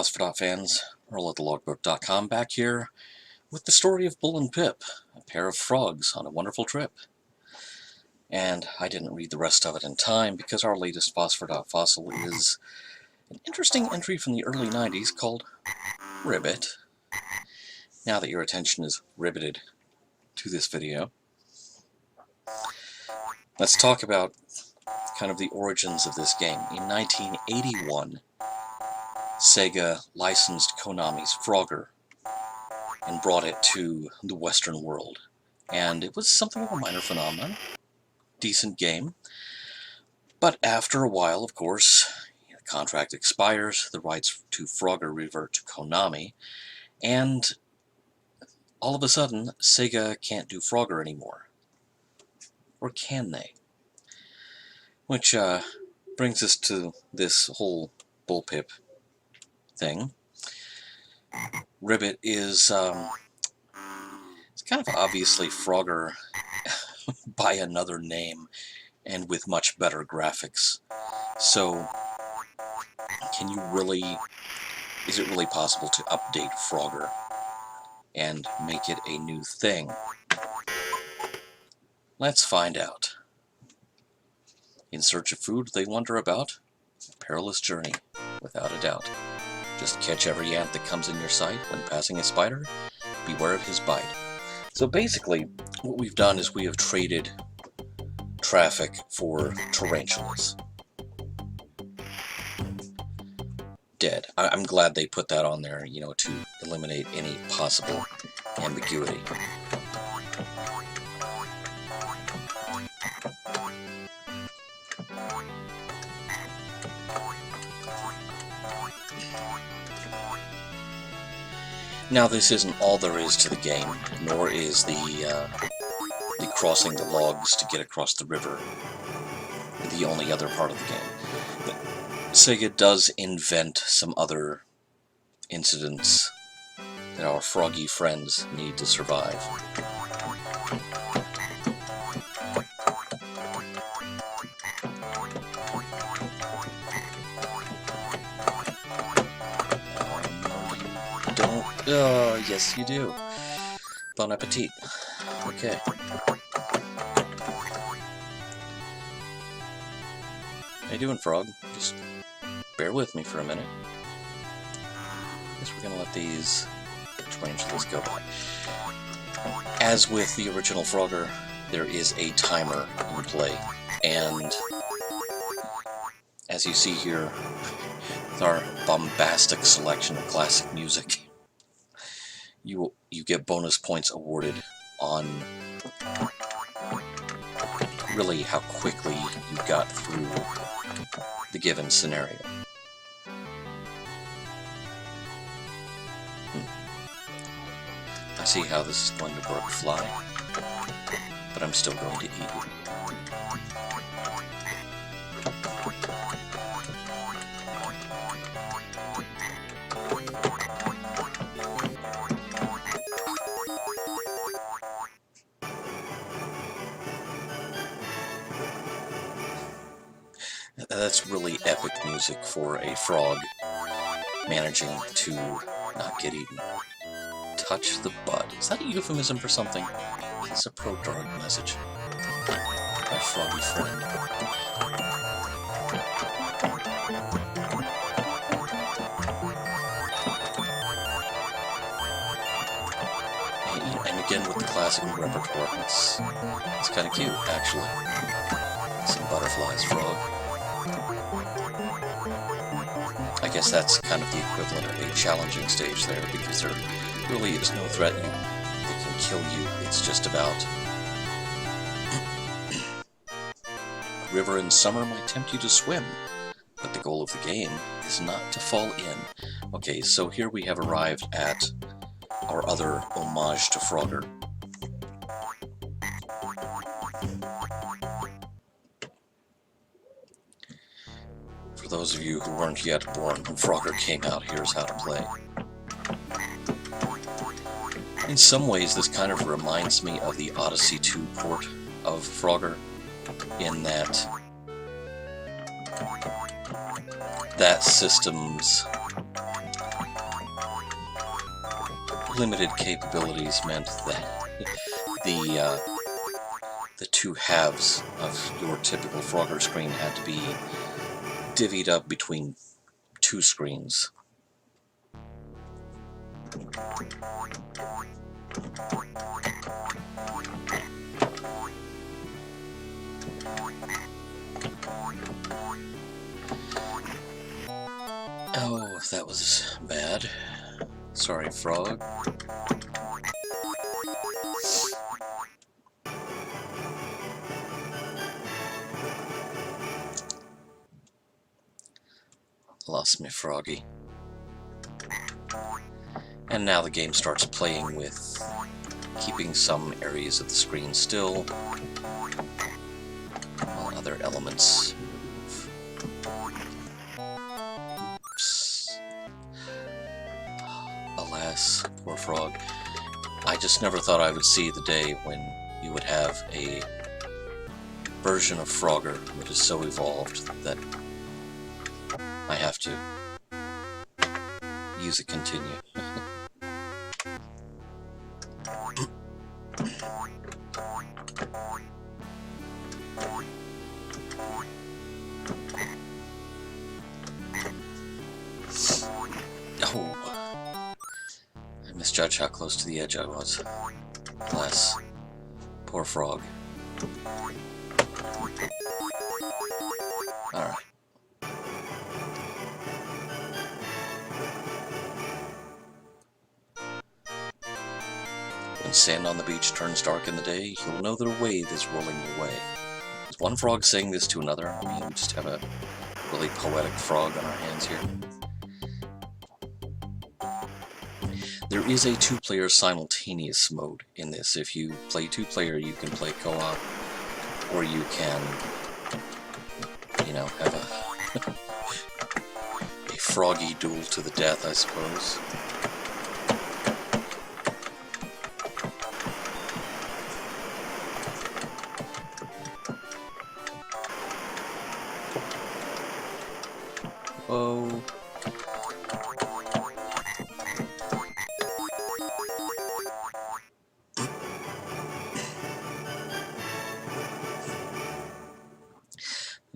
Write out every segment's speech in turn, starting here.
Phosphor Dot fans, Earl at thelogbook.com back here with the story of Bull and Pip, a pair of frogs on a wonderful trip. And I didn't read the rest of it in time because our latest Phosphor Dot fossil is an interesting entry from the early 90s called Ribbit. Now that your attention is riveted to this video, let's talk about kind of the origins of this game. In 1981, Sega licensed Konami's Frogger and brought it to the Western world. And it was something of a minor phenomenon. Decent game. But after a while, of course, the contract expires, the rights to Frogger revert to Konami, and all of a sudden, Sega can't do Frogger anymore. Or can they? Which brings us to this whole bullpip thing. Ribbit is it's kind of obviously Frogger by another name and with much better graphics. So is it really possible to update Frogger and make it a new thing? Let's find out. In search of food, they wander about. A perilous journey, without a doubt. Just catch every ant that comes in your sight. When passing a spider, beware of his bite. So basically, what we've done is we have traded traffic for tarantulas. Dead. I'm glad they put that on there, to eliminate any possible ambiguity. Now, this isn't all there is to the game, nor is the crossing the logs to get across the river the only other part of the game. But Sega does invent some other incidents that our froggy friends need to survive. Oh, yes you do. Bon appetit. Okay. How you doing, frog? Just bear with me for a minute. I guess we're gonna let these tarantulas go by. As with the original Frogger, there is a timer in play, and as you see here, with our bombastic selection of classic music, you get bonus points awarded on really how quickly you got through the given scenario. I see how this is going to work, fly, but I'm still going to eat you. That's really epic music for a frog managing to not get eaten. Touch the bud. Is that a euphemism for something? It's a pro-drug message. My froggy friend. And again with the classic repertoire, it's kind of cute, actually. Some butterflies, frog. I guess that's kind of the equivalent of a challenging stage there, because there really is no threat that can kill you. It's just about a river in summer might tempt you to swim, but the goal of the game is not to fall in. Okay, so here we have arrived at our other homage to Frogger. For those of you who weren't yet born when Frogger came out, here's how to play. In some ways, this kind of reminds me of the Odyssey 2 port of Frogger, in that that system's limited capabilities meant that the two halves of your typical Frogger screen had to be divvied up between two screens. Oh, that was bad. Sorry, frog. Lost me froggy. And now the game starts playing with keeping some areas of the screen still, while other elements move. Oops. Alas, poor frog. I just never thought I would see the day when you would have a version of Frogger that is so evolved that I have to use a continue. Oh, I misjudged how close to the edge I was. Alas, poor frog. Alright. When sand on the beach turns dark in the day, you'll know that a wave is rolling your way. Is one frog saying this to another? I mean, we just have a really poetic frog on our hands here. There is a two-player simultaneous mode in this. If you play two-player, you can play co-op, or you can, you know, have a froggy duel to the death, I suppose. Oh.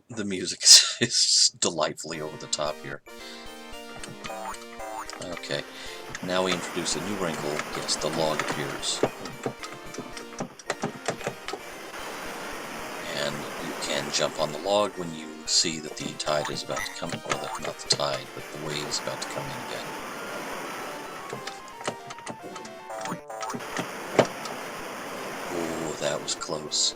The music is delightfully over the top here. Okay, now we introduce a new wrinkle. Yes, the log appears. And you can jump on the log when you see that the tide is about to come, or that, not the tide, but the wave is about to come in again. Oh, that was close.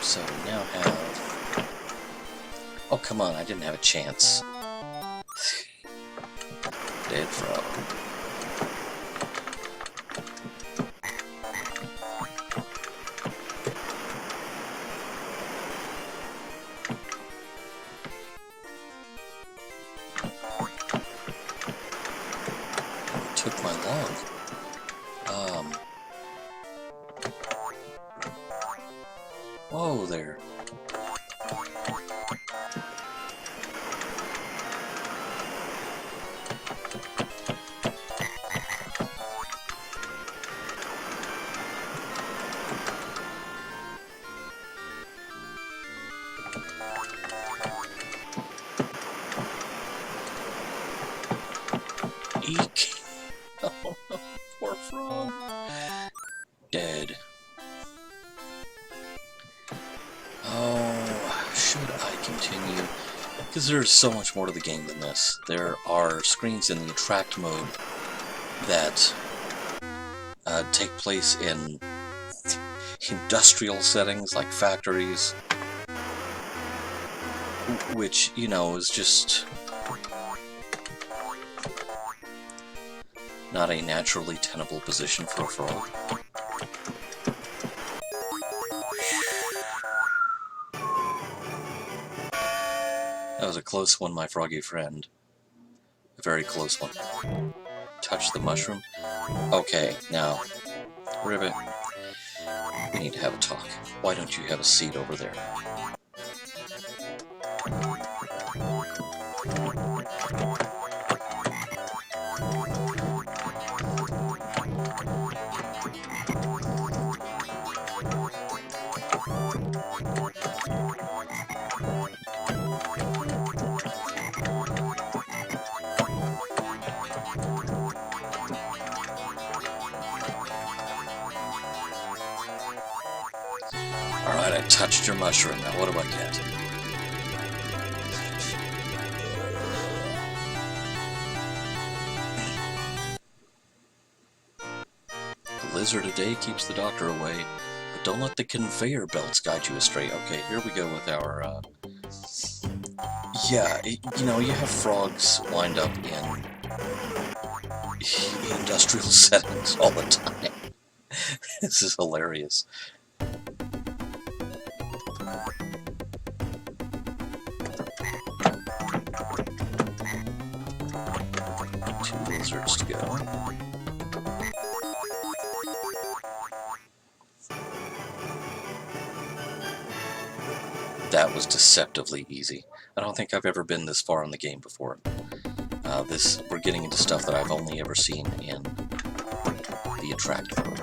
So we now have... Oh, come on, I didn't have a chance. Dead frog. Oh, took my log. Whoa there. Eek. Oh, poor frog. Dead. Oh, should I continue? Because there's so much more to the game than this. There are screens in the attract mode that take place in industrial settings like factories, which, you know, is just not a naturally tenable position for a frog. That was a close one, my froggy friend. A very close one. Touch the mushroom. Okay, now, Ribbit, we need to have a talk. Why don't you have a seat over there? Alright, I touched your mushroom. Now what do I get? The lizard a day keeps the doctor away, but don't let the conveyor belts guide you astray. Okay, here we go with our, yeah, you know, you have frogs wind up in industrial settings all the time. This is hilarious. Two lizards to go. That was deceptively easy. I don't think I've ever been this far in the game before. We're getting into stuff that I've only ever seen in the attract mode.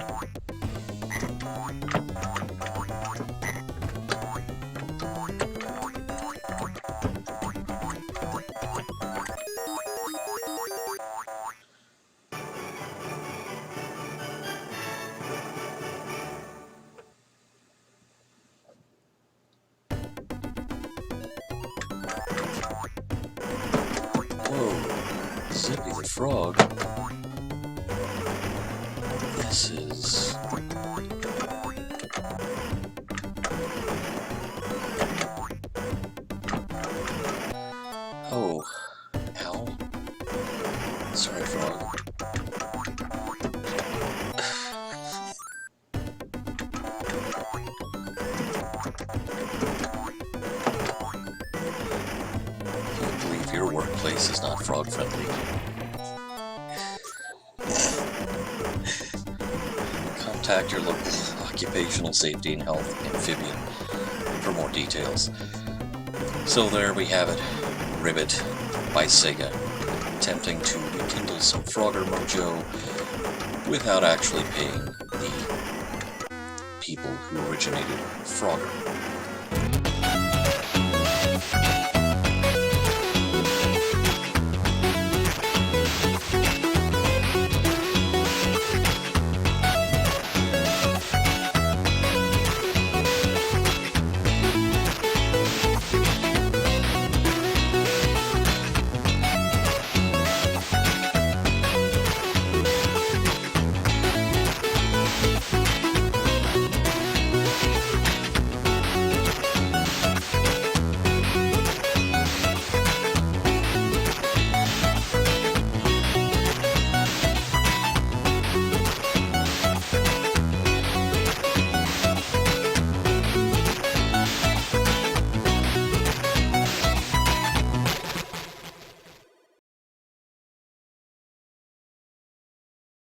Whoa, Zippy the Frog. This is... Oh, ow. Sorry, Frog. Your workplace is not frog-friendly. Contact your local occupational safety and health amphibian for more details. So there we have it, Ribbit by Sega, attempting to rekindle some Frogger mojo without actually paying the people who originated Frogger.